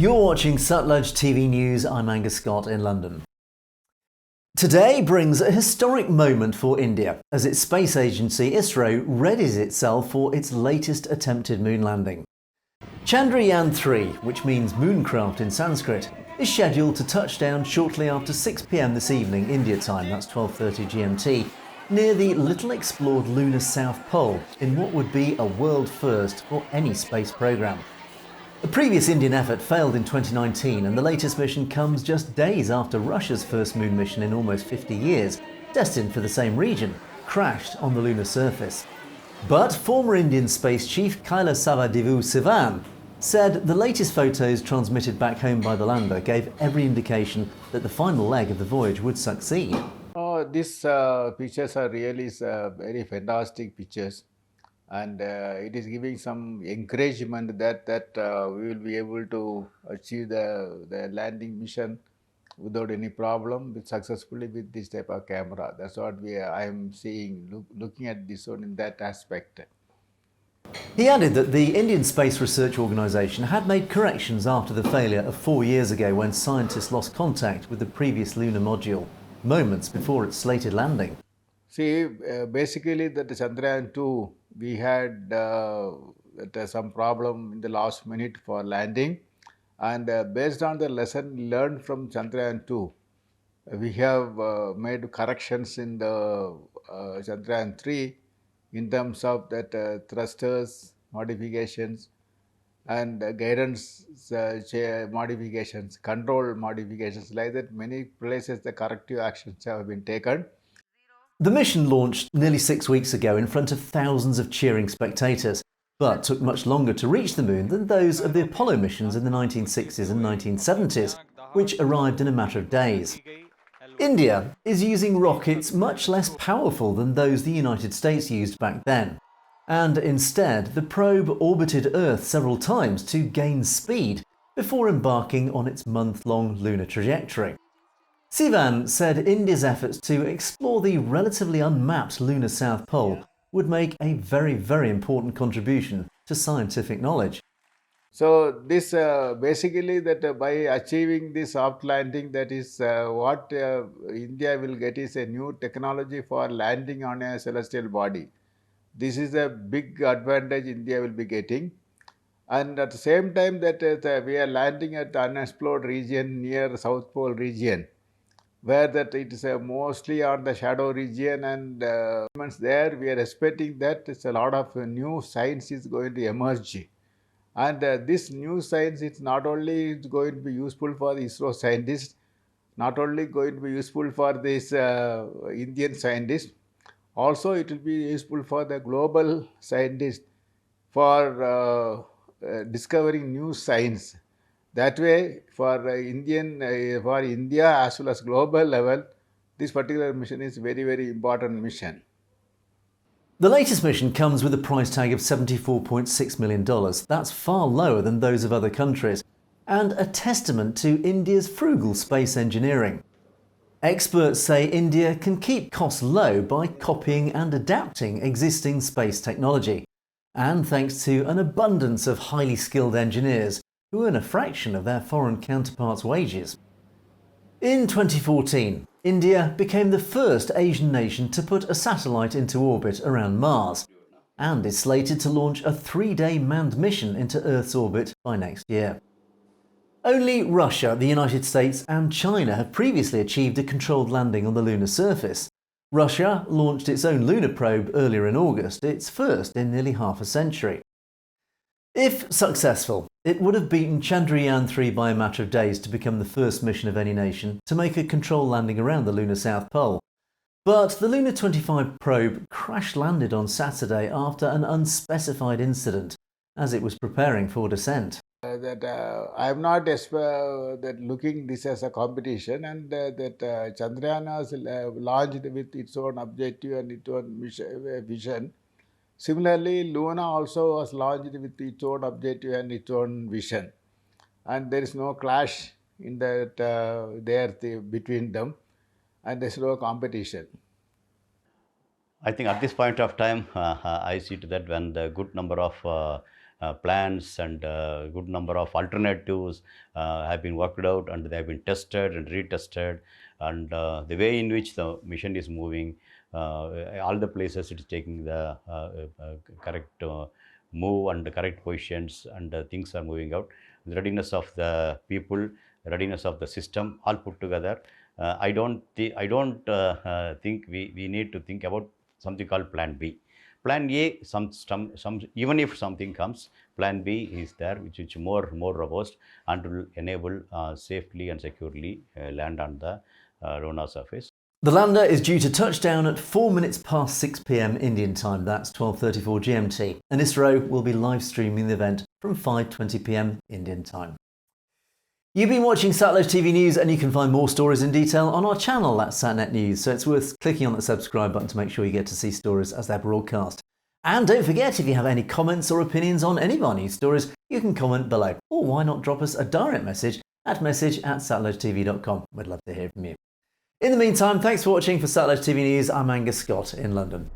You're watching Satluj TV News. I'm Angus Scott in London. Today brings a historic moment for India as its space agency ISRO readies itself for its latest attempted moon landing. Chandrayaan-3, which means Mooncraft in Sanskrit, is scheduled to touch down shortly after 6 p.m. this evening India time, that's 12:30 GMT, near the little explored lunar South Pole in what would be a world first for any space programme. The previous Indian effort failed in 2019 and the latest mission comes just days after Russia's first moon mission in almost 50 years, destined for the same region, crashed on the lunar surface. But former Indian Space Chief Kailasavadivu Sivan said the latest photos transmitted back home by the lander gave every indication that the final leg of the voyage would succeed. These pictures are really very fantastic pictures. And it is giving some encouragement that we will be able to achieve the landing mission without any problem successfully with this type of camera. That's what I am seeing, looking at this one in that aspect. He added that the Indian Space Research Organisation had made corrections after the failure of 4 years ago when scientists lost contact with the previous lunar module, moments before its slated landing. See, basically that Chandrayaan-2, we had some problem in the last minute for landing, and based on the lesson learned from Chandrayaan-2, we have made corrections in the Chandrayaan-3 in terms of that thrusters modifications and guidance modifications, control modifications, like that many places the corrective actions have been taken. The mission launched nearly 6 weeks ago in front of thousands of cheering spectators, but took much longer to reach the moon than those of the Apollo missions in the 1960s and 1970s, which arrived in a matter of days. India is using rockets much less powerful than those the United States used back then, and instead the probe orbited Earth several times to gain speed before embarking on its month-long lunar trajectory. Sivan said India's efforts to explore the relatively unmapped lunar South Pole would make a very important contribution to scientific knowledge. So this basically that by achieving this soft landing, that is what India will get is a new technology for landing on a celestial body. This is a big advantage India will be getting. And at the same time that we are landing at unexplored region near South Pole region, where that it is mostly on the shadow region, and there we are expecting that it's a lot of new science is going to emerge. And this new science is not only going to be useful for the ISRO scientists, not only going to be useful for this Indian scientists, also it will be useful for the global scientists for discovering new science. That way, for India as well as global level, this particular mission is very important mission. The latest mission comes with a price tag of $74.6 million. That's far lower than those of other countries, and a testament to India's frugal space engineering. Experts say India can keep costs low by copying and adapting existing space technology, and thanks to an abundance of highly skilled engineers who earn a fraction of their foreign counterparts' wages. In 2014, India became the first Asian nation to put a satellite into orbit around Mars, and is slated to launch a 3-day manned mission into Earth's orbit by next year. Only Russia, the United States and China have previously achieved a controlled landing on the lunar surface. Russia launched its own lunar probe earlier in August, its first in nearly half a century. If successful, it would have beaten Chandrayaan-3 by a matter of days to become the first mission of any nation to make a controlled landing around the lunar South Pole. But the Lunar 25 probe crash-landed on Saturday after an unspecified incident as it was preparing for descent. I am not looking this as a competition, and Chandrayaan has launched with its own objective and its own vision. Similarly, Luna also was launched with its own objective and its own vision, and there is no clash in that between them, and there is no competition. I think at this point of time, I see to that when the good number of plans and good number of alternatives have been worked out, and they have been tested and retested, and the way in which the mission is moving, all the places it is taking the correct move and the correct positions, and things are moving out. The readiness of the people, readiness of the system, all put together. I don't think we need to think about something called Plan B. Plan A, some even if something comes, Plan B is there, which is more robust and will enable safely and securely land on the lunar surface. The lander is due to touch down at 4 minutes past 6 p.m. Indian time, that's 12:34 GMT, and ISRO will be live streaming the event from 5:20 p.m. Indian time. You've been watching Satluj TV News, and you can find more stories in detail on our channel at Satnet News, so it's worth clicking on the subscribe button to make sure you get to see stories as they're broadcast. And don't forget, if you have any comments or opinions on any of our news stories, you can comment below, or why not drop us a direct message at message@satlujtv.com. We'd love to hear from you. In the meantime, thanks for watching. For Satluj TV News, I'm Angus Scott in London.